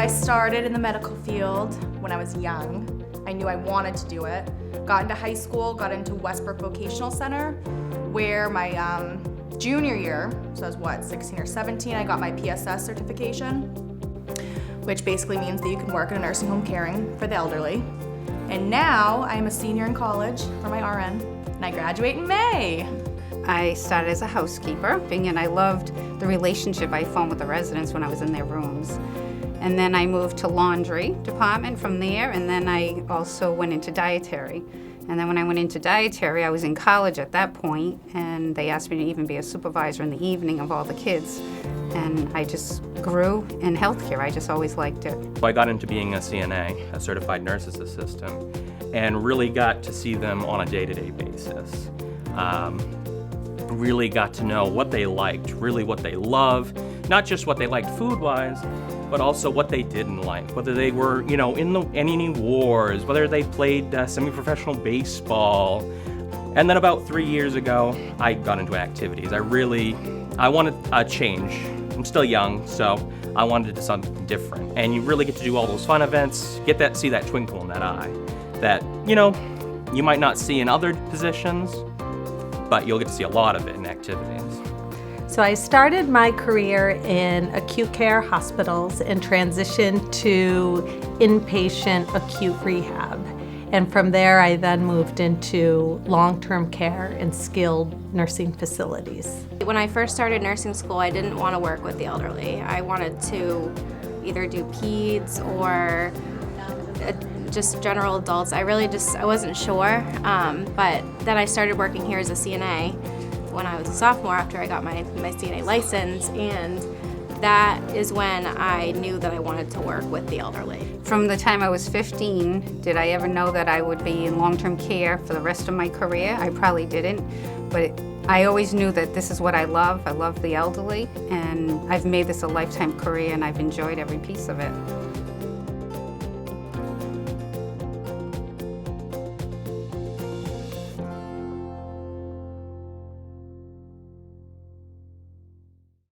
I started in the medical field when I was young. I knew I wanted to do it. Got into high school, got into Westbrook Vocational Center, where my junior year, so I was 16 or 17, I got my PSS certification, which basically means that you can work in a nursing home caring for the elderly. And now I am a senior in college for my RN, and I graduate in May. I started as a housekeeper, and I loved the relationship I formed with the residents when I was in their rooms. And then I moved to laundry department from there, and then I also went into dietary. And then when I went into dietary, I was in college at that point, and they asked me to even be a supervisor in the evening of all the kids. And I just grew in healthcare. I just always liked it. I got into being a CNA, a certified nurse's assistant, and really got to see them on a day-to-day basis. Really got to know what they liked, really what they love, not just what they liked food-wise, but also what they didn't like, whether they were, in any wars, whether they played semi-professional baseball. And then about 3 years ago, I got into activities. I wanted a change. I'm still young, so I wanted to do something different. And you really get to do all those fun events, see that twinkle in that eye that, you might not see in other positions, but you'll get to see a lot of it in activities. So I started my career in acute care hospitals and transitioned to inpatient acute rehab. And from there, I then moved into long-term care and skilled nursing facilities. When I first started nursing school, I didn't want to work with the elderly. I wanted to either do peds or just general adults. I wasn't sure. But then I started working here as a CNA when I was a sophomore after I got my CNA license, and that is when I knew that I wanted to work with the elderly. From the time I was 15, did I ever know that I would be in long-term care for the rest of my career? I probably didn't, but I always knew that this is what I love. I love the elderly, and I've made this a lifetime career, and I've enjoyed every piece of it.